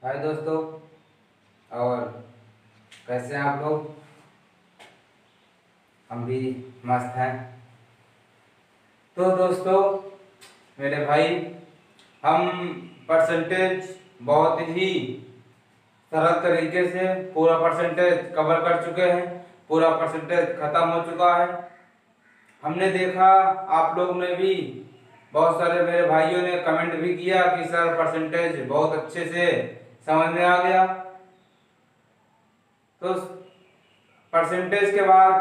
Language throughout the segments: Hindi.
हाय दोस्तों। और कैसे हैं आप लोग? हम भी मस्त हैं। तो दोस्तों मेरे भाई, हम परसेंटेज बहुत ही सरल तरीके से पूरा परसेंटेज कवर कर चुके हैं। पूरा परसेंटेज खत्म हो चुका है। हमने देखा, आप लोग ने भी, बहुत सारे मेरे भाइयों ने कमेंट भी किया कि सर परसेंटेज बहुत अच्छे से समझ में आ गया। तो परसेंटेज के बाद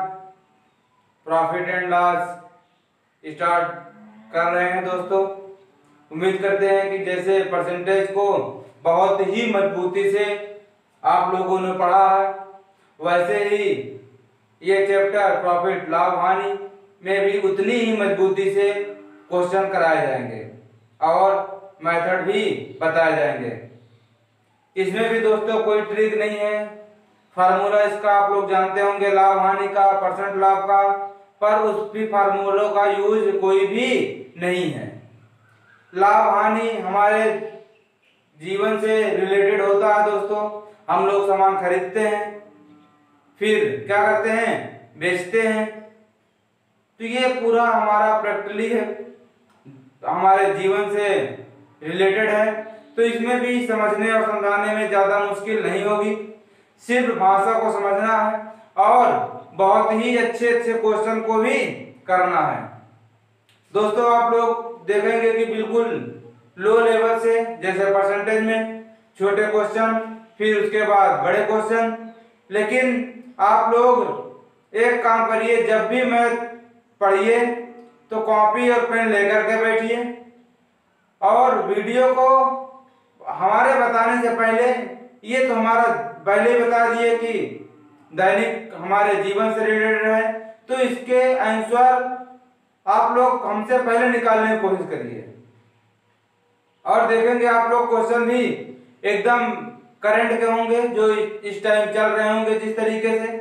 प्रॉफिट एंड लॉस स्टार्ट कर रहे हैं दोस्तों। उम्मीद करते हैं कि जैसे परसेंटेज को बहुत ही मजबूती से आप लोगों ने पढ़ा है, वैसे ही ये चैप्टर प्रॉफिट लाभ हानि में भी उतनी ही मजबूती से क्वेश्चन कराए जाएंगे और मेथड भी बताए जाएंगे। इसमें भी दोस्तों कोई ट्रिक नहीं है। फार्मूला इसका आप लोग जानते होंगे, लाभ हानि का, परसेंट लाभ का, पर उस भी फार्मूलों का यूज कोई भी नहीं है। लाभ हानि हमारे जीवन से रिलेटेड होता है दोस्तों। हम लोग सामान खरीदते हैं, फिर क्या करते हैं, बेचते हैं। तो ये पूरा हमारा प्रैक्टिकली है, हमारे जीवन से रिलेटेड है। तो इसमें भी समझने और समझाने में ज्यादा मुश्किल नहीं होगी। सिर्फ भाषा को समझना है और बहुत ही अच्छे अच्छे क्वेश्चन को भी करना है दोस्तों। आप लोग देखेंगे कि बिल्कुल लो लेवल से, जैसे परसेंटेज में छोटे क्वेश्चन, फिर उसके बाद बड़े क्वेश्चन। लेकिन आप लोग एक काम करिए, जब भी मैथ पढ़िए तो कॉपी और पेन लेकर के बैठिए और वीडियो को हमारे बताने से पहले, ये तो हमारा पहले ही बता दिए कि दैनिक हमारे जीवन से रिलेटेड है, तो इसके आंसर आप लोग हमसे पहले निकालने की कोशिश करिए और देखेंगे आप लोग क्वेश्चन भी एकदम करंट के होंगे, जो इस टाइम चल रहे होंगे जिस तरीके से।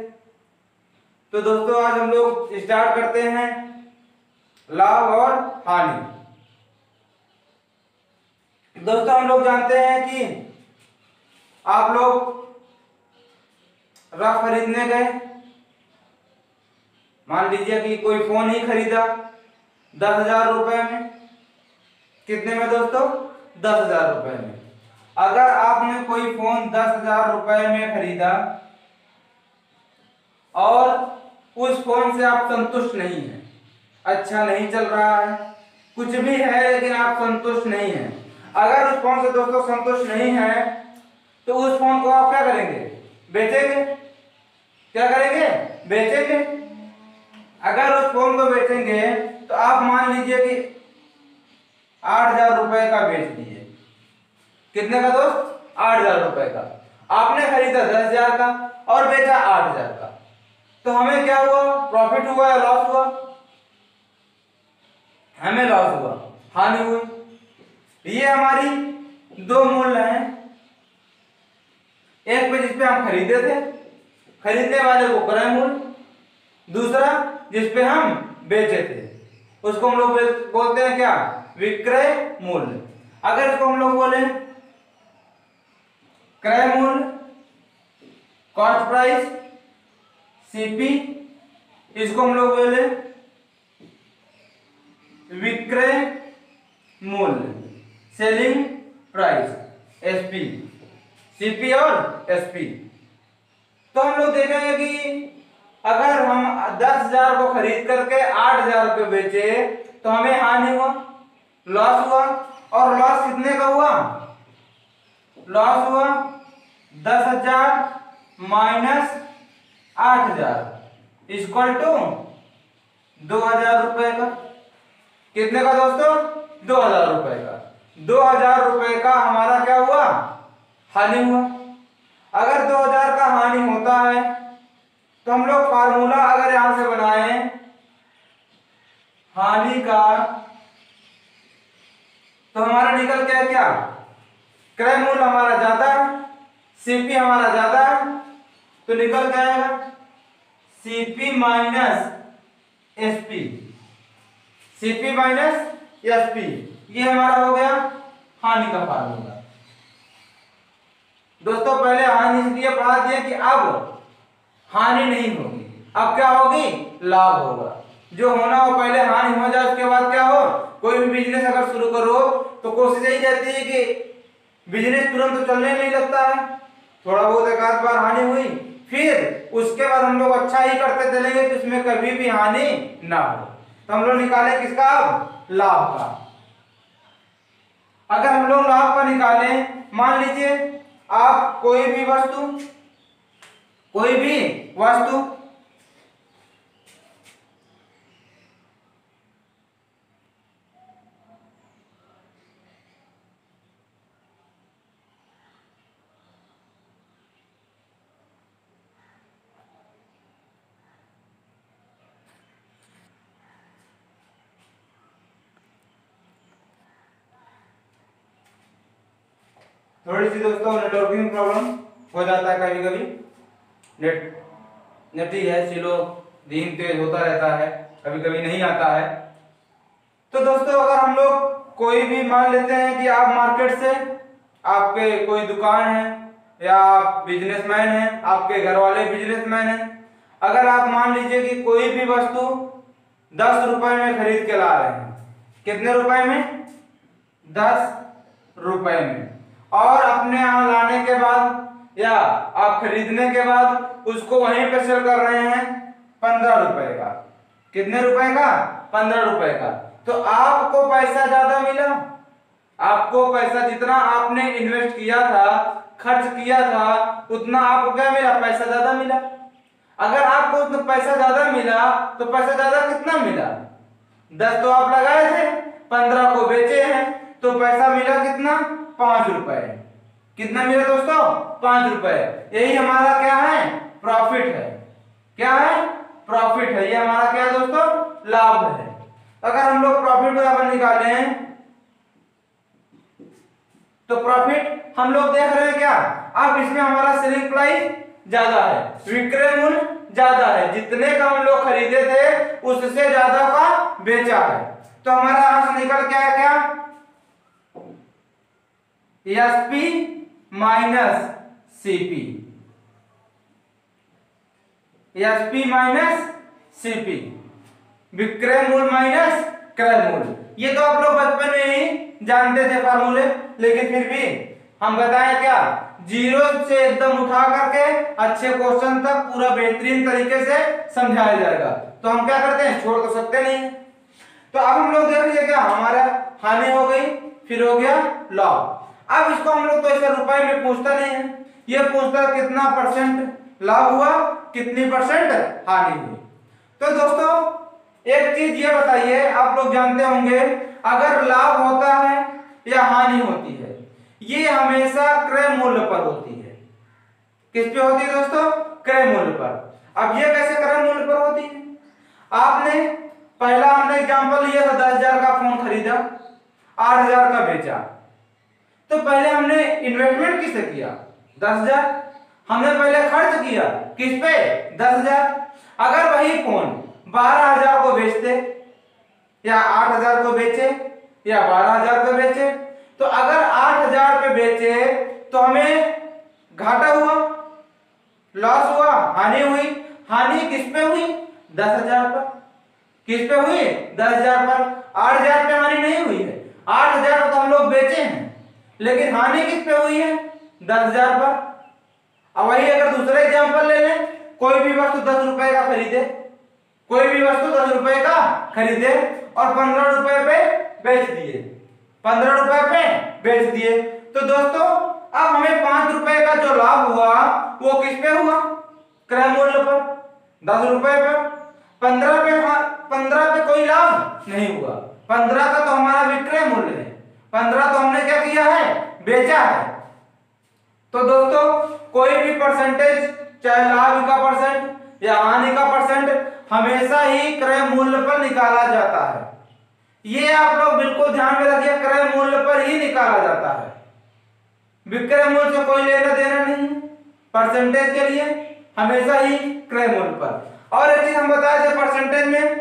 तो दोस्तों आज हम लोग स्टार्ट करते हैं लाभ और हानि। दोस्तों हम लोग जानते हैं कि आप लोग रफ खरीदने गए, मान लीजिए कि कोई फोन ही खरीदा 10,000 रुपए में। कितने में दोस्तों? 10,000 रुपए में। अगर आपने कोई फोन 10,000 रुपए में खरीदा और उस फोन से आप संतुष्ट नहीं है, अच्छा नहीं चल रहा है, कुछ भी है लेकिन आप संतुष्ट नहीं है, अगर उस फोन से दोस्तों संतुष्ट नहीं है तो उस फोन को आप क्या करेंगे? बेचेंगे। क्या करेंगे? बेचेंगे। अगर उस फोन को बेचेंगे तो आप मान लीजिए कि 8,000 रुपए का बेच दिए। कितने का दोस्त? 8,000 रुपए का। आपने खरीदा 10,000 का और बेचा 8,000 का, तो हमें क्या हुआ? प्रॉफिट हुआ या लॉस हुआ? हमें लॉस हुआ, हानि हुई। ये हमारी दो मूल्य हैं, एक पे जिसपे हम खरीदे थे, खरीदने वाले को क्रय मूल्य, दूसरा जिसपे हम बेचे थे उसको हम लोग बोलते हैं क्या? विक्रय मूल्य। अगर इसको हम लोग बोले क्रय मूल्य, कॉस्ट प्राइस, सीपी, इसको हम लोग बोले विक्रय मूल्य, सेलिंग प्राइस, एसपी। सीपी और एसपी। तो हम लोग देखेंगे कि अगर हम 10,000 को खरीद करके 8,000 रुपये बेचे तो हमें हानि हुआ, लॉस हुआ। और लॉस कितने का हुआ? लॉस हुआ 10,000 माइनस 8,000 इक्वल टू 2,000 रुपए का। कितने का दोस्तों? 2,000 रुपए का। 2,000 रुपए का हमारा क्या हुआ? हानि हुआ। अगर 2,000 का हानि होता है तो हम लोग फार्मूला अगर यहां से बनाए हानि का, तो हमारा निकल के क्या? क्रय मूल्य हमारा ज्यादा है, सीपी हमारा ज्यादा है, तो निकल के आएगा CP minus SP. CP minus SP, ये हमारा हो गया हानि का फार्मूला। दोस्तों पहले हानि इसलिए पढ़ा दिया कि अब हानि नहीं होगी, अब क्या होगी, लाभ होगा। जो होना हो पहले हानि हो जाए, उसके बाद क्या हो। कोई भी बिजनेस अगर शुरू करो तो कोशिश यही रहती है कि बिजनेस तुरंत तो चलने नहीं लगता है, थोड़ा बहुत एक आध बार हानि हुई, फिर उसके बाद हम लोग अच्छा ही करते चलेंगे तो इसमें कभी भी हानि ना हो। तो हम लोग निकालें किसका, अब लाभ का। अगर हम लोग लाभ का निकालें, मान लीजिए आप कोई भी वस्तु थोड़ी सी दोस्तों नेटवर्किंग प्रॉब्लम हो जाता है कभी कभी, नेट ही है, स्लो धीम तेज होता रहता है, कभी कभी नहीं आता है। तो दोस्तों अगर हम लोग कोई भी मान लेते हैं कि आप मार्केट से, आपके कोई दुकान है या आप बिजनेसमैन हैं, आपके घर वाले बिजनेसमैन हैं, अगर आप मान लीजिए कि कोई भी वस्तु 10 रुपए में खरीद के ला रहे हैं, कितने रुपए में, 10 रुपए में, और अपने यहाँ लाने के बाद या आप खरीदने के बाद उसको वहीं पे सेल कर रहे हैं 15 रुपए का, कितने रुपए का, 15 रुपए का, तो आपको पैसा ज्यादा मिला, आपको पैसा जितना आपने इन्वेस्ट किया था, खर्च किया था, उतना आपको क्या मिला, पैसा ज्यादा मिला। अगर आपको उतना पैसा ज्यादा मिला तो पैसा ज्यादा कितना मिला, 10 तो आप लगाए थे, 15 को बेचे हैं, तो पैसा मिला कितना, 5 रुपए। कितना मिला दोस्तों, 5 रुपए। यही हमारा क्या है, प्रॉफिट है। क्या है, प्रॉफिट है। ये हमारा क्या है दोस्तों, लाभ है। अगर हम लोग प्रॉफिट बराबर निकाले हैं तो प्रॉफिट हम लोग देख रहे हैं क्या, अब इसमें हमारा सेलिंग प्राइस ज्यादा है, विक्रय मूल्य ज्यादा है, जितने का हम लोग खरीदे थे उससे ज्यादा का बेचा है, तो हमारा यहां से निकल के आया क्या, SP minus CP, SP minus CP, विक्रय मूल्य माइनस क्रय मूल्य। ये तो आप लोग बचपन में ही जानते थे फार्मूले, लेकिन फिर भी हम बताएं क्या, जीरो से एकदम उठा करके अच्छे क्वेश्चन तक पूरा बेहतरीन तरीके से समझाया जाएगा। तो हम क्या करते हैं, छोड़ तो सकते नहीं। तो अब हम लोग देख लीजिए क्या, हमारा हानि हो गई, फिर हो गया लाभ। अब इसको हम लोग तो ऐसे रुपए में पूछता नहीं है, ये पूछता है कितना परसेंट लाभ हुआ, कितनी परसेंट हानि हुई। तो दोस्तों एक चीज ये बताइए, आप लोग जानते होंगे अगर लाभ होता है या हानि होती है, ये हमेशा क्रय मूल्य पर होती है। किस पे होती है दोस्तों, क्रय मूल्य पर। अब ये कैसे क्रय मूल्य पर होती है, आपने पहला हमने एग्जांपल लिया था 10,000 का फोन खरीदा, 8,000 का बेचा, तो पहले हमने इन्वेस्टमेंट किससे किया, 10,000, हमने पहले खर्च किया किस पे, 10,000। अगर वही फोन 12,000 को बेचते या 8,000 को बेचे या 12,000 को बेचे, तो अगर 8,000 पे बेचे तो हमें घाटा हुआ, लॉस हुआ, हानि हुई। हानि किस पे हुई, 10,000 पर। किस पे हुई, 10,000 पर। 8,000 पे हानि नहीं हुई है, 8,000 तो हम लोग बेचे हैं, लेकिन हानि किस पे हुई है, 10,000 पर। अब वही अगर दूसरा एग्जांपल ले लें, कोई भी वस्तु 10 रुपए का खरीदे, कोई भी वस्तु 10 रुपए का खरीदे और 15 रुपए पे बेच दिए, 15 रुपए पे बेच दिए, तो दोस्तों अब हमें 5 रुपए का जो लाभ हुआ वो किस पे हुआ, क्रय मूल्य पर, 10 रुपए पर। 15 पे कोई लाभ नहीं हुआ, 15 का तो हमारा विक्रय मूल्य है, 15 तो हमने क्या किया है, बेचा है। तो दोस्तों कोई भी परसेंटेज, चाहे लाभ का परसेंट या हानि का परसेंट, हमेशा ही क्रय मूल्य पर निकाला जाता है। ये आप लोग बिल्कुल ध्यान में रखिए, क्रय मूल्य पर ही निकाला जाता है, विक्रय मूल्य से कोई लेना देना नहीं है। परसेंटेज के लिए हमेशा ही क्रय मूल्य पर। और एक चीज हम बताए थे परसेंटेज में,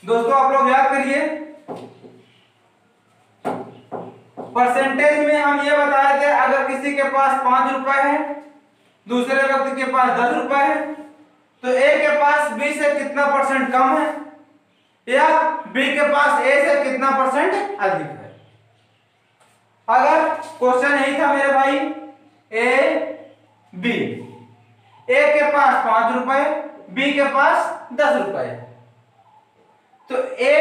दोस्तों आप लोग याद करिए, परसेंटेज में हम ये बताए थे, अगर किसी के पास 5 रुपए है, दूसरे व्यक्ति के पास 10 रुपए है, तो ए के पास बी से कितना परसेंट कम है, या बी के पास ए से कितना परसेंट अधिक है। अगर क्वेश्चन यही था मेरे भाई, ए बी, ए के पास 5 रुपए, बी के पास 10 रुपए, तो ए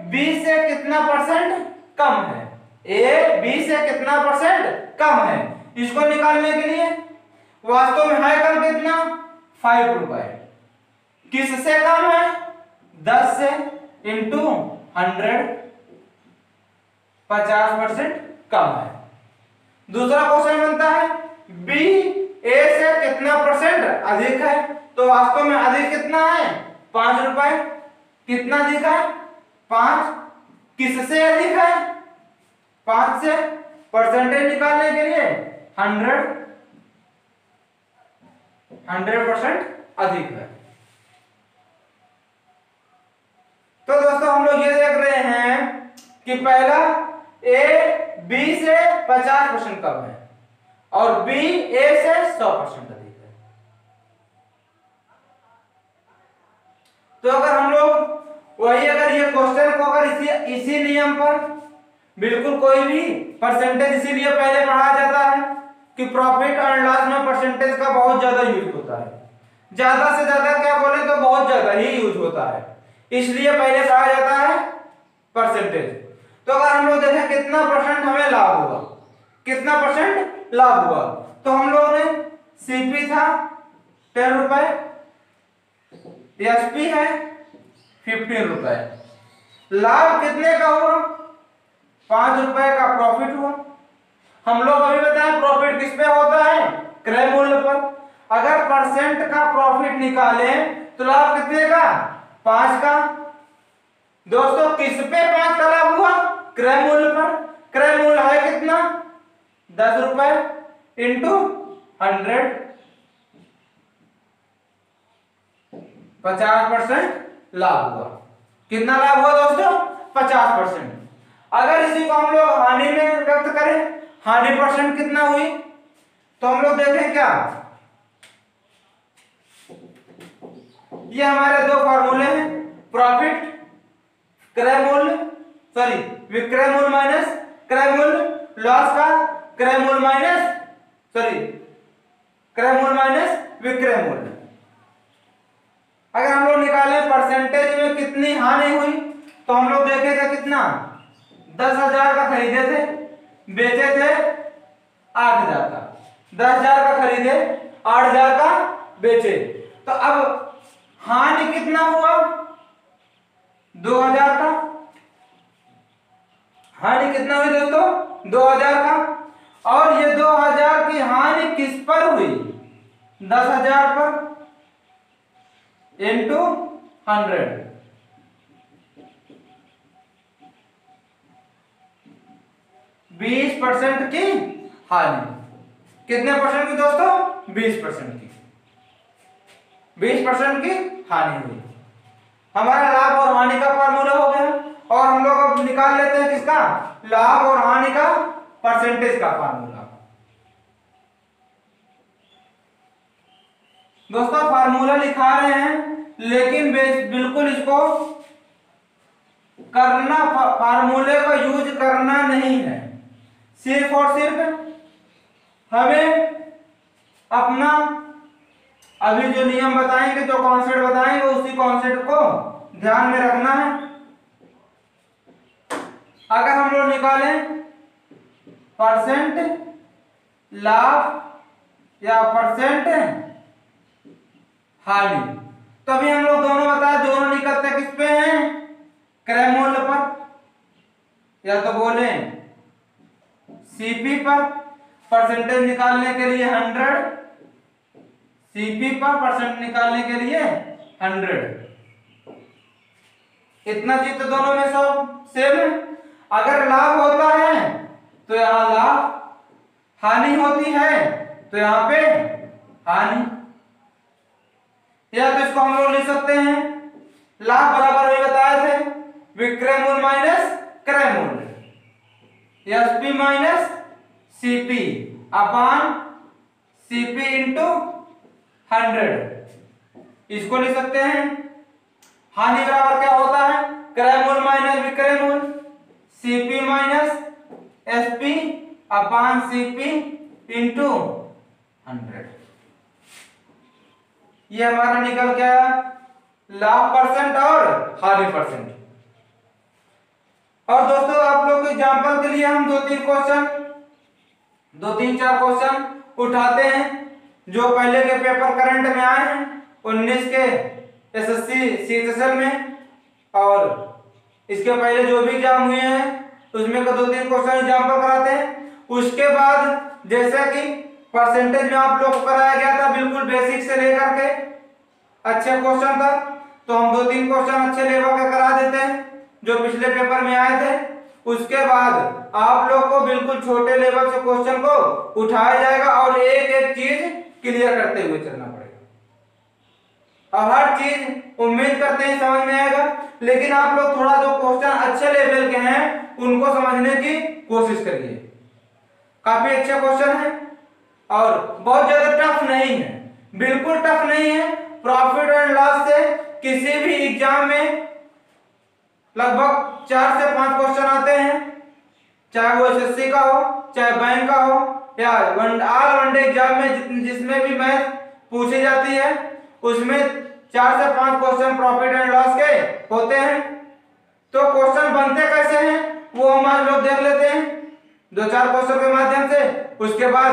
बी से कितना परसेंट कम है, ए बी से कितना परसेंट कम है, इसको निकालने के लिए वास्तव में है कम कितना, 5 रुपए, किससे कम है, 10 से, इंटू 100, 50% कम है। दूसरा क्वेश्चन बनता है, बी ए से कितना परसेंट अधिक है, तो वास्तव में अधिक कितना है, 5 रुपए, कितना अधिक है, 5, किससे अधिक है, 5 से, परसेंटेज निकालने के लिए 100% अधिक है। तो दोस्तों हम लोग ये देख रहे हैं कि पहला ए बी से 50% कम है और बी ए से 100% अधिक है। तो अगर हम लोग वही, अगर ये क्वेश्चन को अगर इसी नियम पर बिल्कुल कोई भी परसेंटेज, इसीलिए पहले पढ़ाया जाता है कि प्रॉफिट एंड लॉस में परसेंटेज का बहुत ज्यादा यूज होता है, ज्यादा से ज्यादा क्या बोले तो बहुत ज्यादा ही यूज होता है, इसलिए पहले कहा जाता है परसेंटेज। तो अगर हम लोग देखें कितना परसेंट हमें लाभ हुआ, कितना परसेंट लाभ हुआ, तो हम लोग ने सीपी था 10 रुपए, एसपी है 15 रुपए, लाभ कितने का हुआ, 5 रुपए का प्रॉफिट हुआ। हम लोग अभी बताएं प्रॉफिट किस पे होता है, क्रय मूल्य पर। अगर परसेंट का प्रॉफिट निकालें तो लाभ कितने का, 5 का। दोस्तों किस पे 5 का लाभ हुआ, क्रय मूल्य पर। क्रय मूल्य है कितना, 10 रुपए इंटू 100, 50% लाभ हुआ। कितना लाभ हुआ दोस्तों, 50%। अगर इसी को हम लोग हानि में व्यक्त करें, हानि परसेंट कितना हुई, तो हम लोग देखें क्या, ये हमारे दो फॉर्मूले हैं, प्रॉफिट क्रय मूल्य, सॉरी विक्रय मूल्य माइनस क्रय मूल्य, लॉस का क्रय मूल्य माइनस, सॉरी क्रय मूल्य माइनस विक्रय मूल्य। अगर हम लोग निकाले परसेंटेज में कितनी हानि हुई, तो हम लोग देखेगा कितना, 10,000 का खरीदे थे, बेचे थे 8,000 का, 10,000 का खरीदे 8,000 का बेचे, तो अब हानि कितना हुआ, 2,000 का। हानि कितना हुई दोस्तों, 2,000 का। और ये 2,000 की हानि किस पर हुई, 10,000 पर, इंटू 100, 20% की हानि। कितने परसेंट की दोस्तों, 20% की, 20% की हानि हुई। हमारा लाभ और हानि का फार्मूला हो गया, और हम लोग अब निकाल लेते हैं किसका, लाभ और हानि का परसेंटेज का फार्मूला। दोस्तों फार्मूला लिखा रहे हैं, लेकिन बिल्कुल इसको करना, फार्मूले का यूज करना नहीं है, सिर्फ और सिर्फ हमें अपना अभी जो नियम बताएंगे, जो कॉन्सेप्ट बताएंगे, उसी कॉन्सेप्ट को ध्यान में रखना है। अगर हम लोग निकालें परसेंट लाभ या परसेंट हानि, तभी हम लोग दोनों बताए, दोनों निकलते किस पे हैं, क्रय मूल्य पर, या तो बोले सीपी पर। परसेंटेज निकालने के लिए 100, सीपी पर परसेंट निकालने के लिए 100। इतना चीज तो दोनों में सब सेम है। अगर लाभ होता है तो यहां लाभ, हानि होती है तो यहां पे हानि, या तो इसको हम लोग लिख सकते हैं, लाभ बराबर वही बताए थे, विक्रय मूल्य माइनस क्रय मूल्य, एसपी माइनस Cp अपान Cp इंटू 100। इसको लिख सकते हैं हानि बराबर क्या होता है, क्रय मूल माइनस विक्रय मूल, Cp माइनस Sp अपान Cp इंटू 100। ये हमारा निकल गया लाभ परसेंट और हानि परसेंट। और दोस्तों आप लोग के एग्जांपल के लिए हम 2-3-4 क्वेश्चन उठाते हैं जो पहले के पेपर करंट में आए हैं 19 के एसएससी सीएचएसएल में, और इसके पहले जो भी एग्जाम हुए हैं उसमें का 2-3 क्वेश्चन एग्जांपल कराते हैं। उसके बाद जैसा कि परसेंटेज में आप लोग को कराया गया था बिल्कुल बेसिक से लेकर के अच्छे क्वेश्चन तक, तो हम 2-3 क्वेश्चन अच्छे लेवल के करा देते हैं जो पिछले पेपर में आए थे। उसके बाद आप लोग को बिल्कुल छोटे लेवल से क्वेश्चन को उठाया जाएगा और एक एक चीज क्लियर करते हुए चलना पड़ेगा। और हर चीज उम्मीद करते हैं समझ में आएगा, लेकिन आप लोग थोड़ा जो क्वेश्चन अच्छे लेवल के हैं उनको समझने की कोशिश करिए। काफी अच्छे क्वेश्चन है और बहुत ज्यादा टफ नहीं है, बिल्कुल टफ नहीं है। प्रॉफिट एंड लॉस से किसी भी एग्जाम में लगभग 4 से 5 क्वेश्चन आते हैं, चाहे वो एसएससी का हो चाहे बैंक का हो या ऑल वनडे एग्जाम में जिसमें भी मैथ पूछी जाती है उसमें 4 से 5 क्वेश्चन प्रॉफिट एंड लॉस के होते हैं। तो क्वेश्चन बनते कैसे हैं वो हम आज लोग देख लेते हैं 2-4 क्वेश्चन के माध्यम से। उसके बाद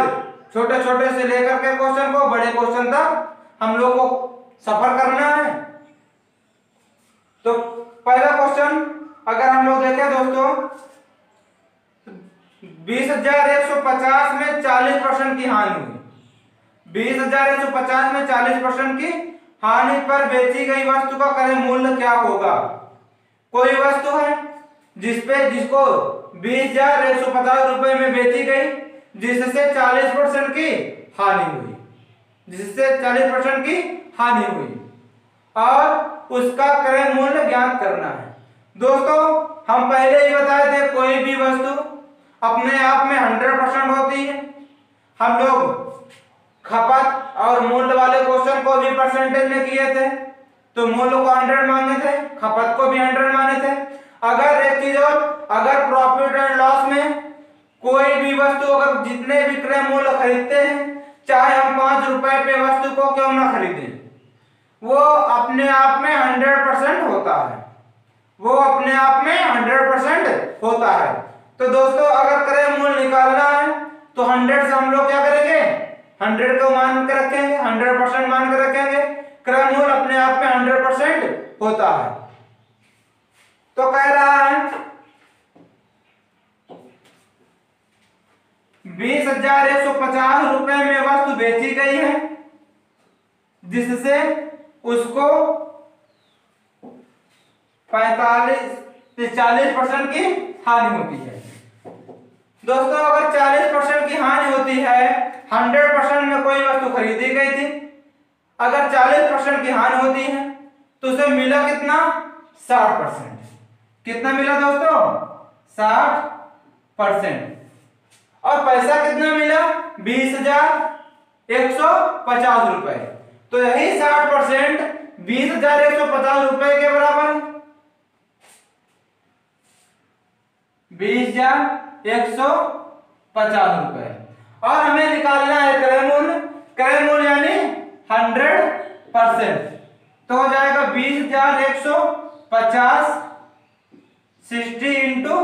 छोटे छोटे से लेकर के क्वेश्चन को बड़े क्वेश्चन तक हम लोग को सफर करना है। तो पहला क्वेश्चन अगर हम लोग देखें दोस्तों, 20,150 में 40% की हानि हुई। 20,150 में 40% की हानि पर बेची गई वस्तु का क्रय मूल्य क्या होगा। कोई वस्तु है जिसको 20,150 रुपए में बेची गई जिससे 40% की हानि हुई, जिससे 40% की हानि हुई और उसका क्रय मूल्य ज्ञात करना है। दोस्तों हम पहले ही बताए थे कोई भी वस्तु अपने आप में 100% होती है। हम लोग खपत और मूल्य वाले क्वेश्चन को भी परसेंटेज में किए थे, तो मूल्य को 100 माने थे, खपत को भी 100 माने थे। अगर एक चीज और, अगर प्रॉफिट एंड लॉस में कोई भी वस्तु अगर जितने भी क्रय मूल्य खरीदते हैं, चाहे हम 5 रुपए पे वस्तु को क्यों ना खरीदें, वो अपने आप में 100% होता है, वो अपने आप में 100% होता है। तो दोस्तों अगर क्रय मूल्य निकालना है तो 100 से हम लोग क्या करेंगे, 100 को मान के रखेंगे, 100% मान के रखेंगे। क्रय मूल्य अपने आप में 100% होता है। तो कह रहा है 20,150 रुपए में वस्तु बेची गई है जिससे उसको 40% की हानि होती है। दोस्तों अगर 40% की हानि होती है, 100% में कोई वस्तु खरीदी गई थी, अगर 40% की हानि होती है तो उसे मिला कितना, 60%। कितना मिला दोस्तों, 60%। और पैसा कितना मिला, 20,150 रुपए। तो यही 60% 20,150 रुपए के बराबर है, 20,150 रुपए। और हमें निकालना है क्रय मूल्य, क्रय मूल्य यानी 100%। तो हो जाएगा 20,150 60 इंटू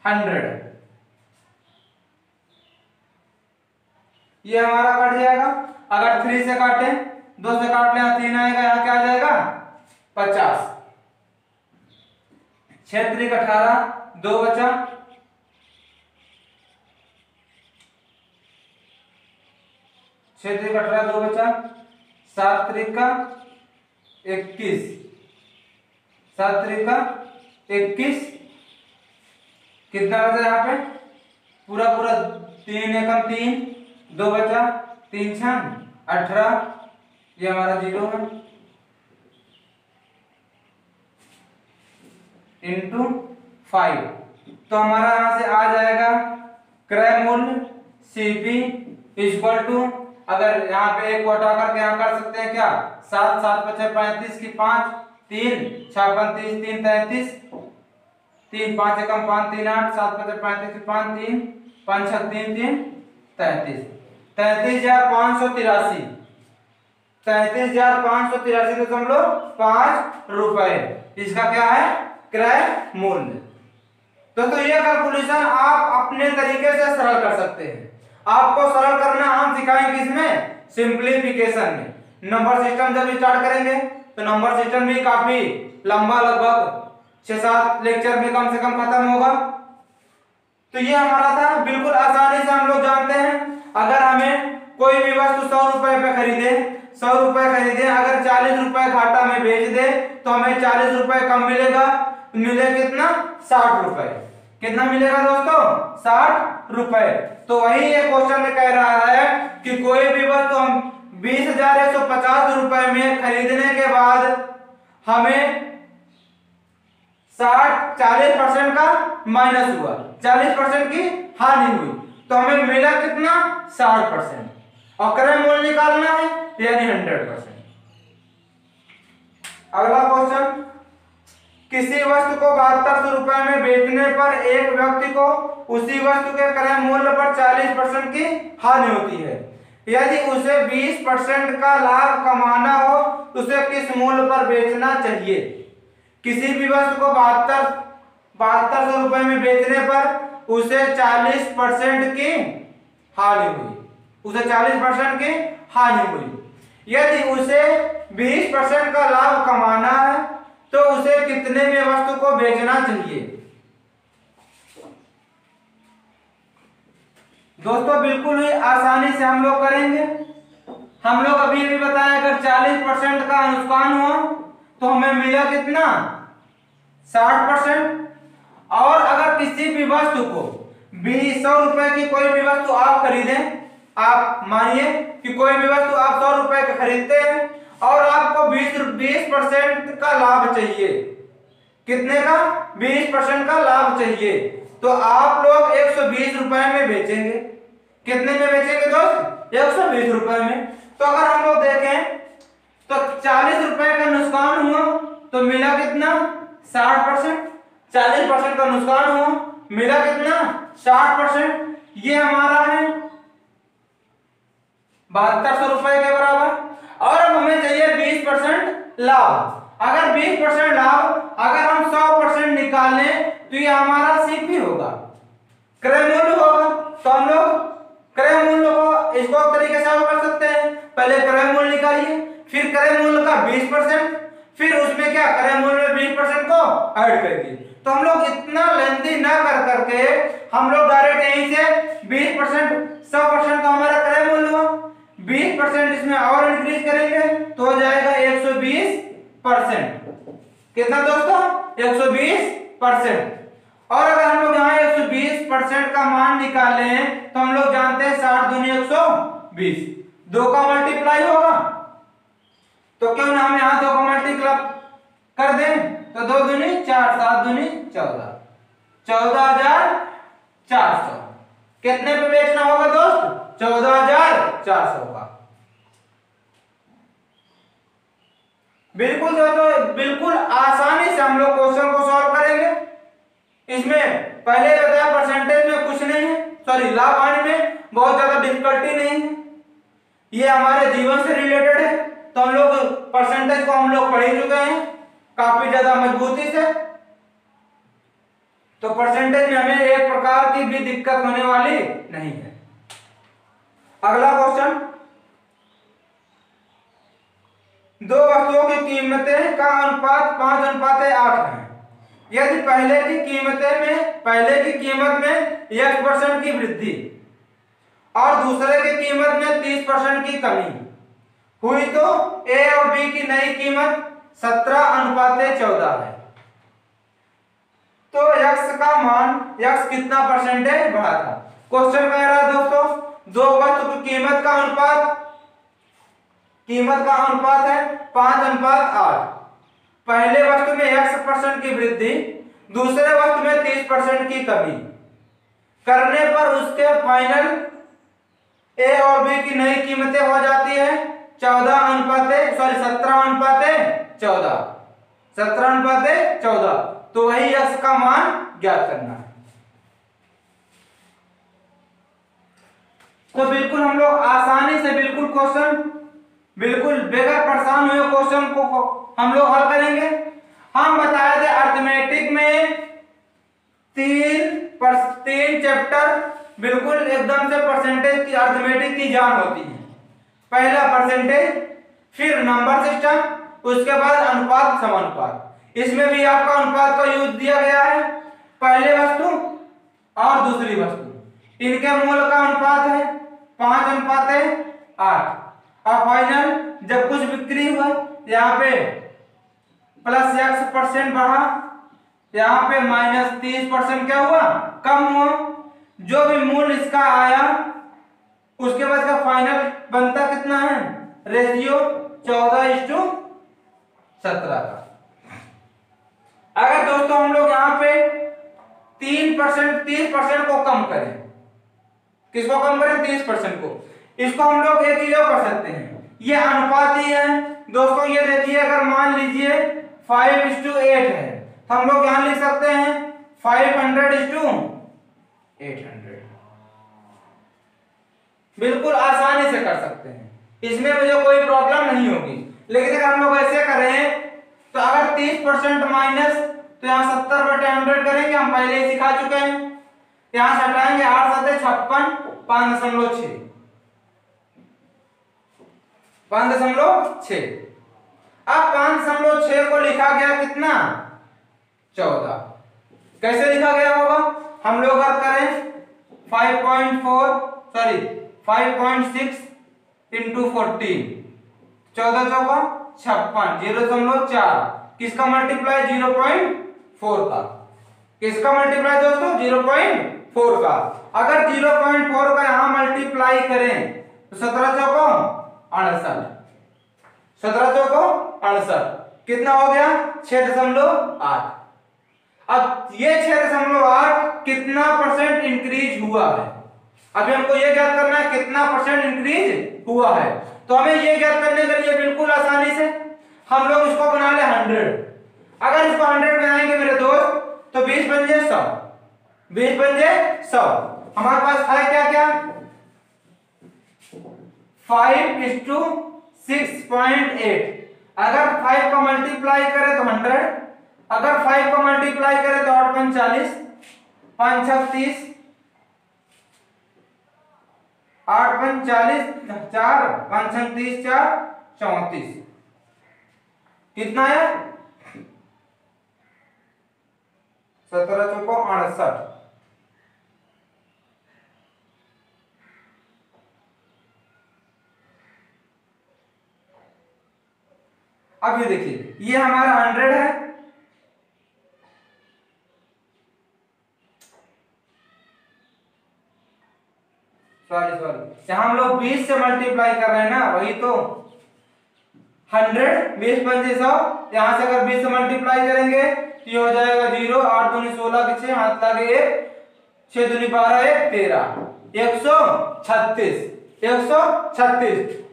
100, ये हमारा कट जाएगा। अगर 3 से काटे, 2 से काट लें 3 आएगा, यहाँ क्या आ जाएगा 50। 6 3 18, 2 बचा, 6 3 18, 2 बचा, 7 3 21, 7 3 21, कितना बचा यहाँ पे, पूरा 3 एकम 3, 2 बचा, 3 6 18, ये हमारा 0 है, इंटू 5। तो हमारा यहाँ से आ जाएगा क्रय मूल्य सीपी इक्वल टू, अगर यहाँ पे एक को हटा करके यहाँ कर सकते हैं क्या, 7 7 5 35 की 5 3 6 35 3 33 3 5 एकम 5 3 8 7 5 35 की 5 3 5 6 3 3 33 33,583 33,583.5 रुपए इसका क्या है क्रय मूल्य। तो ये कैलकुलेशन आप अपने तरीके से सरल कर सकते हैं। आपको सरल करना हम सिखाएंगे किसमें, सिंप्लीफिकेशन में। नंबर सिस्टम जब स्टार्ट करेंगे तो नंबर सिस्टम भी काफी लंबा, लगभग 6-7 लेक्चर में कम से कम खत्म होगा। तो ये हमारा था, बिल्कुल आसानी से हम लोग जानते हैं। अगर हमें कोई भी वस्तु 100 रुपए पे खरीदे, 100 रुपए खरीदे, अगर 40 रुपए घाटा में बेच दे तो हमें 40 रुपए कम मिलेगा, मिले कितना 60 रुपए। कितना मिलेगा दोस्तों 60 रुपए। तो वही ये क्वेश्चन में कह रहा है कि कोई भी वस्तु हम 20,150 रुपए में खरीदने के बाद हमें 40% का माइनस हुआ, 40% की हानि हुई, तो हमें मिला कितना 60%, और क्रय मूल्य निकालना है यानी 100%। अगला क्वेश्चन, किसी वस्तु को 7200 रुपए में बेचने पर एक व्यक्ति को उसी वस्तु के क्रय मूल्य पर 40% की हानि होती है। यदि उसे 20% का लाभ कमाना हो तो उसे किस मूल्य पर बेचना चाहिए। किसी भी वस्तु को 7200 रुपए में बेचने पर उसे 40% की हानि हुई, उसे 40% की हानि हुई। यदि उसे 20% का लाभ कमाना है तो उसे कितने में वस्तु को बेचना चाहिए। दोस्तों बिल्कुल ही आसानी से हम लोग करेंगे। हम लोग अभी भी बताएं, अगर 40% का नुकसान हुआ तो हमें मिला कितना 60%। और अगर किसी भी वस्तु को 100 रुपए की कोई भी वस्तु आप खरीदें, आप मानिए कि कोई भी वस्तु आप 100 रुपए का खरीदते हैं और आपको 20% का लाभ चाहिए। कितने का 20% का लाभ चाहिए, तो आप लोग 120 रुपए में बेचेंगे। कितने में बेचेंगे दोस्त 120 रुपए में। तो अगर हम लोग देखें तो 40 रुपए का नुकसान हुआ तो मिला कितना 60%, 40% का नुकसान हुआ मिला कितना 60%। ये हमारा है 7200 रुपए के बराबर। और अब हमें चाहिए 20% लाभ। अगर 20% लाभ, अगर हम 100% निकालें तो ये हमारा सीपी होगा, क्रय मूल्य होगा। तो हम लोग क्रय मूल्य को इसको तरीके से कर सकते हैं। पहले क्रय मूल्य निकालिए, फिर क्रय मूल्य का 20%, फिर उसमें क्या क्रय मूल्य में 20% को ऐड करिए। तो हम लोग इतना लेंथी ना कर करके हम लोग डायरेक्ट यहीं से 20% 100% का हमारा क्रय मूल्य हुआ, 20% इसमें और इंक्रीज करेंगे तो हो जाएगा 120%। कितना दोस्तों 120%। और अगर हम लोग यहाँ 120% का मान निकाले तो हम लोग जानते हैं 60 दूनी 120, 2 का मल्टीप्लाई होगा। तो क्यों ना हम यहाँ 2 का मल्टीप्लाई कर दें, तो 2 दूनी 4, 7 दूनी 14, 14,400। कितने पे बेचना होगा दोस्त 14,400 का। बिल्कुल दोस्तों, बिल्कुल आसानी से हम लोग क्वेश्चन को सॉल्व करेंगे। इसमें पहले बताया परसेंटेज में कुछ नहीं है, सॉरी लाभ हानि में बहुत ज्यादा डिफिकल्टी नहीं है, ये हमारे जीवन से रिलेटेड है। तो हम लोग परसेंटेज को हम लोग पढ़ ही चुके हैं काफी ज्यादा मजबूती से। तो परसेंटेज में हमें एक प्रकार की भी दिक्कत होने वाली नहीं है। अगला क्वेश्चन, 2 वस्तुओं की कीमतें का अनुपात 5:8 है। यदि पहले की कीमत में 1% की वृद्धि और दूसरे की कीमत में 30% की कमी हुई तो ए और बी की नई कीमत 17:14 है। तो x का मान x कितना परसेंटेज बढ़ा था। क्वेश्चन कह रहा है दोस्तों 2 वस्तु की कीमत का अनुपात है 5:8। पहले वस्तु में 1% की वृद्धि, दूसरे वस्तु में 30% की कमी करने पर उसके फाइनल ए और बी की नई कीमतें हो जाती है 17:14। 17:14, तो वही x का मान ज्ञात करना है। तो बिल्कुल हम लोग आसानी से बिल्कुल क्वेश्चन बिल्कुल बगैर परेशान हुए क्वेश्चन को हम लोग हल करेंगे। हम बताए थे अर्थमेटिक में तीन चैप्टर बिल्कुल एकदम से परसेंटेज की अर्थमेटिक की जान होती है। पहला परसेंटेज, फिर नंबर सिस्टम, उसके बाद अनुपात समानुपात। इसमें भी आपका अनुपात का यूज दिया गया है। पहले वस्तु और दूसरी वस्तु इनके मूल का अनुपात है 5:8। और फाइनल जब कुछ बिक्री हुआ यहाँ पे +X% बढ़ा, यहाँ पे -30% क्या हुआ, कम हुआ। जो भी मूल्य इसका आया उसके बाद का फाइनल बनता कितना है, रेशियो 14:17 का। अगर दोस्तों हम लोग यहाँ पे 30% को कम करें, किसको कम करें, 30% को, इसको हम लोग एक चीज कर सकते हैं, ये अनुपात ही है दोस्तों। ये देखिए अगर मान लीजिए 5:8 है तो हम लोग यहां लिख सकते हैं 500:800। बिल्कुल आसानी से कर सकते हैं, इसमें मुझे कोई प्रॉब्लम नहीं होगी। लेकिन अगर हम लोग ऐसे करें तो अगर 30% माइनस, तो यहाँ 70/100 करेंगे, हम पहले ही सिखा चुके हैं। यहां से हटाएंगे 8 7 56, 5.6 5.6। अब 5.6 को लिखा गया कितना, 14। कैसे लिखा गया होगा, हम लोग अगर करें 5.6 इंटू 14, 14 चौका 56, 0.4, किसका मल्टीप्लाई 0.4 का, किसका मल्टीप्लाई दोस्तों 0.4 का। अगर 0.4 का यहां मल्टीप्लाई करें तो 17 चौको 68, 17 चौको 68, कितना हो गया 6.8। अब ये 6.8 कितना परसेंट इंक्रीज हुआ है, अभी हमको ये ज्ञात करना है कितना परसेंट इंक्रीज हुआ है। तो हमें ये ज्ञात करने के लिए बिल्कुल आसानी से हम लोग इसको बना ले 100। अगर इसको 100 बनाएंगे मेरे दोस्त तो 20 बन जाए 100, 20 बन जाए 100। हमारे पास है क्या क्या, 5:6.8। अगर 5 को मल्टीप्लाई करें तो 100, अगर 5 को मल्टीप्लाई करें तो 8:40, 5×6 8:40, 4 5×30 4 34, कितना है 17 चौको 68। अब ये देखिए ये हमारा 100 है, सॉरी यहां हम लोग 20 से मल्टीप्लाई कर रहे हैं ना, वही तो 100 20 पंजे 100, यहां से अगर 20 से मल्टीप्लाई करेंगे तो ये हो जाएगा 0, 8 दूनी 16 के 6, हाथ लागे 1, 6 दूनी 12 1 13, 136।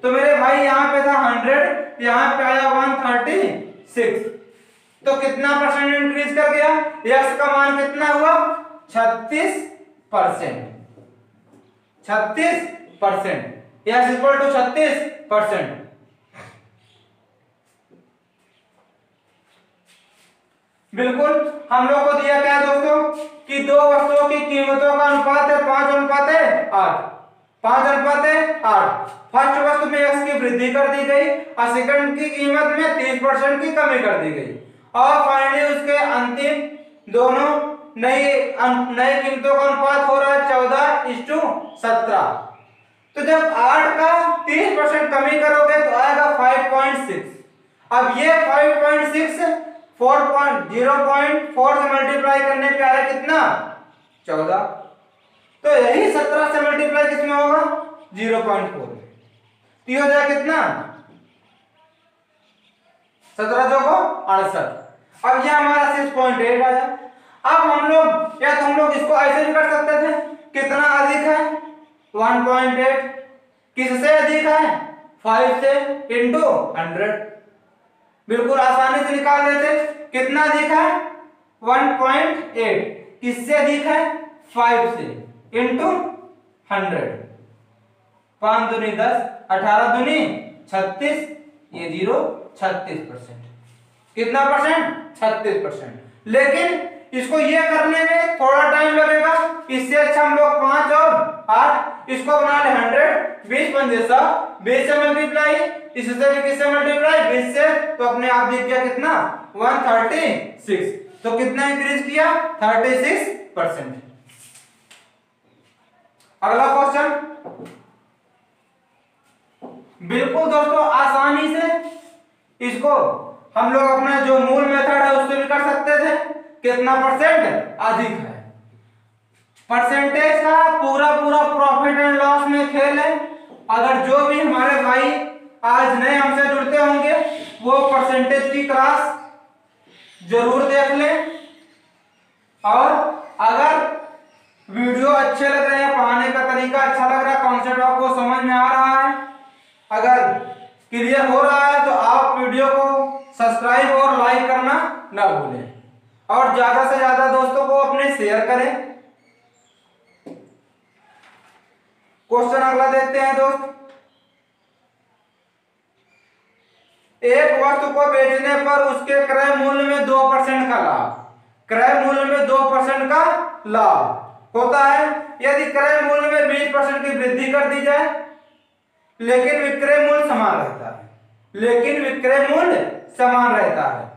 तो मेरे भाई यहाँ पे था 100, यहाँ पे आया 136, तो कितना परसेंट इंक्रीज कर गया, x का मान कितना हुआ 36%। 36%, x इक्वल टू 36%। बिल्कुल हम लोग को दिया क्या है दोस्तों कि दो वस्तुओं की कीमतों का अनुपात है 5:8, 5:8। फर्स्ट वस्तु में x की वृद्धि कर दी गई और सेकंड की कीमत में 30% की कमी कर दी गई, और फाइनली उसके अंतिम दोनों नई कीमतों का अनुपात हो रहा है 14:17। तो जब 8 का 30% कमी करोगे तो आएगा 5.6। अब ये 5.6 0.4 से मल्टीप्लाई करने पे आया कितना 14, तो यही 17 से मल्टीप्लाई किसमें होगा 0.4 में, तो हो जाए कितना 17 चौको 68। अब ये हमारा 6.8 आया। अब हम लोग या तो हम लोग इसको ऐसे भी कर सकते थे, कितना अधिक है 1.8, किससे अधिक है 5 से, इंटू 100। बिल्कुल आसानी से निकाल लेते। कितना अधिक है 1.8, किससे अधिक है 5 से, इंटू 100। 5 दूनी 10, 18 दूनी 36, ये 0 36%। कितना परसेंट 36%। लेकिन इसको ये करने में थोड़ा टाइम लगेगा, इससे अच्छा हम लोग 5 और 8 इसको बना ले 100, 20 पंजे 100, 20 से मल्टीप्लाई, इससे भी किससे मल्टीप्लाई 20 से, तो अपने आप दिख गया कितना 136। तो कितना इंक्रीज किया 36%। अगला क्वेश्चन, बिल्कुल दोस्तों आसानी से इसको हम लोग अपना जो मूल मेथड है उससे भी कर सकते थे। कितना परसेंट अधिक है, परसेंटेज का पूरा पूरा प्रॉफिट एंड लॉस में खेल है। अगर जो भी हमारे भाई आज नए हमसे जुड़ते होंगे वो परसेंटेज की क्लास जरूर देख लें, और अगर वीडियो अच्छे लग रहे हैं, पढ़ाने का तरीका अच्छा लग रहा है, कॉन्सेप्ट आपको समझ में आ रहा है, अगर क्लियर हो रहा है, तो आप वीडियो को सब्सक्राइब और लाइक करना ना भूलें, और ज्यादा से ज्यादा दोस्तों को अपने शेयर करें। क्वेश्चन अगला देखते हैं दोस्त, एक वस्तु को बेचने पर उसके क्रय मूल्य में 2% का लाभ, क्रय मूल्य में 2% का लाभ होता है यदि क्रय मूल्य में 20% की वृद्धि कर दी जाए, लेकिन विक्रय मूल्य समान रहता है, लेकिन विक्रय मूल्य समान रहता है,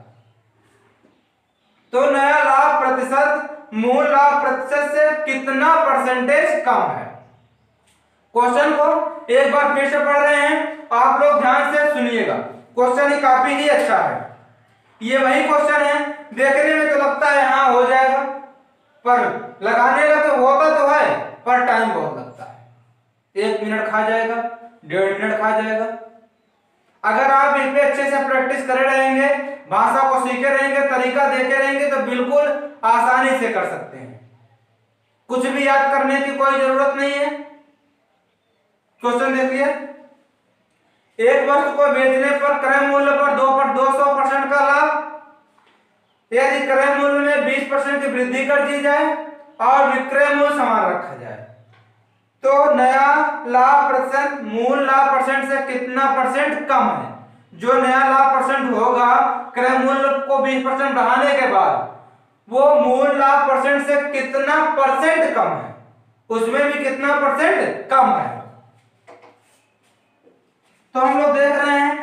तो नया लाभ प्रतिशत मूल लाभ प्रतिशत से कितना परसेंटेज कम है। क्वेश्चन को एक बार फिर से पढ़ रहे हैं, आप लोग ध्यान से सुनिएगा, क्वेश्चन ही काफी ही अच्छा है। ये वही क्वेश्चन है, देखने में तो लगता है हाँ हो जाएगा, पर लगाने लगे होता तो है, पर टाइम बहुत लगता है, 1 मिनट खा जाएगा, 1.5 मिनट खा जाएगा। अगर आप इस पे अच्छे से प्रैक्टिस करे रहेंगे, भाषा को सीखे रहेंगे, तरीका देखे रहेंगे, तो बिल्कुल आसानी से कर सकते हैं, कुछ भी याद करने की कोई जरूरत नहीं है। क्वेश्चन देखिए, एक वस्तु को बेचने पर क्रय मूल्य पर 200% का लाभ, यदि क्रय मूल्य में 20% की वृद्धि कर दी जाए और विक्रय मूल्य समान रखा जाए, तो नया लाभ परसेंट मूल लाभ परसेंट से कितना परसेंट कम है। जो नया लाभ परसेंट होगा क्रय मूल्य को 20% बढ़ाने के बाद, वो मूल लाभ परसेंट से कितना परसेंट कम है, उसमें भी कितना परसेंट कम है। तो हम लोग देख रहे हैं,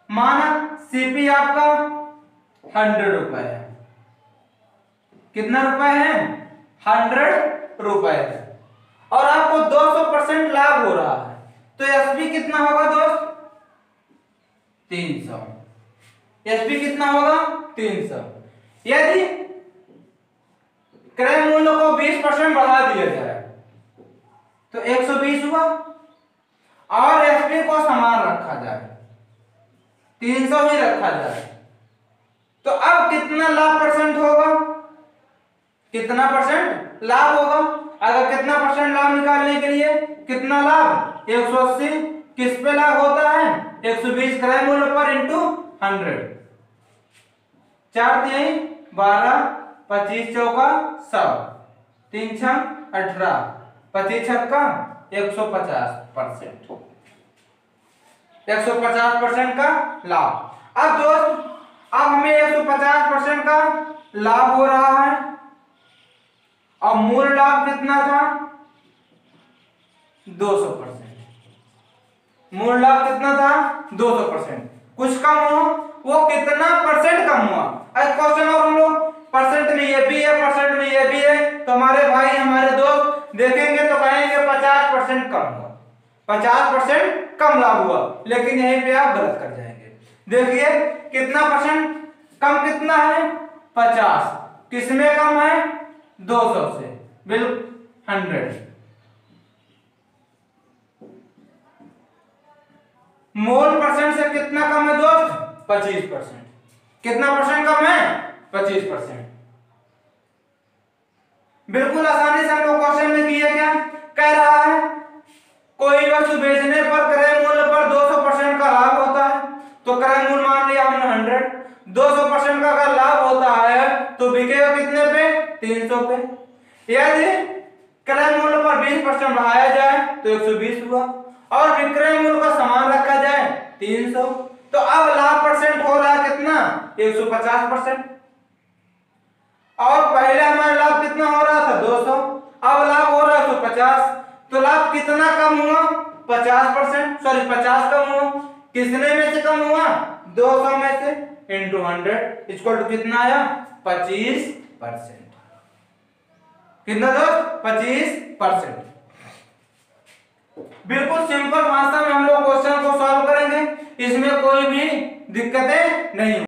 माना सीपी आपका 100 रुपए है, कितना रुपए है 100 रुपए है, और आपको 200% लाभ हो रहा है, तो एसपी कितना होगा दोस्त 300, एसपी कितना होगा 300। यदि क्रय मूल्य को 20% बढ़ा दिया जाए तो 120 हुआ, और एसपी को समान रखा जाए 300 ही रखा जाए, तो अब कितना लाभ परसेंट होगा, कितना परसेंट लाभ होगा। अगर कितना परसेंट लाभ निकालने के लिए कितना लाभ 180, किस पे लाभ होता है 120 क्रय मूल्य पर इंटू 100, 4 3 12, 25 चौका 100, 3 6 18, 25 छक्का 150%, 150% का लाभ। अब दोस्त अब हमें 150% का लाभ हो रहा है, और मूल लाभ कितना था 200%, मूल लाभ कितना था 200%, कुछ कम हुआ, वो कितना परसेंट कम हुआ। अब क्वेश्चन और हम लोग परसेंट में ये भी है, परसेंट में ये भी है, तो हमारे भाई हमारे दोस्त देखेंगे तो कहेंगे 50% कम हुआ, 50% कम लाभ हुआ, लेकिन यहीं पे आप गलत कर जाएंगे। देखिए कितना परसेंट कम, कितना है 50, किसमें कम है 200 से, बिल्कुल 100। मोल परसेंट से कितना कम है दोस्त 25%, कितना परसेंट कम है 25%। बिल्कुल आसानी से हम लोग क्वेश्चन में किए क्या कह रहा है, कोई वस्तु बेचने पर क्रय मूल्य पर 200% का लाभ होता है, तो क्रय मूल्य मान लिया हमने 100, 200% का अगर लाभ होता है तो बिकेगा कितने पे 300 पे। यदि क्रय मूल्य पर 20% बढ़ाया जाए तो 120 हुआ और विक्रय मूल्य का समान रखा जाए 300, तो अब लाभ परसेंट हो रहा है कितना 150%। और पहले हमारा लाभ कितना हो रहा था 200, अब लाभ हो रहा है 150, तो लाभ कितना कम हुआ 50%, सॉरी 50 कम हुआ, किसने में से कम हुआ 200 में से, इंटू 100 इक्वल टू कितना आया 25%। कितना दोस्त 25%। बिल्कुल सिंपल भाषा में हम लोग क्वेश्चन को सॉल्व करेंगे, इसमें कोई भी दिक्कतें नहीं।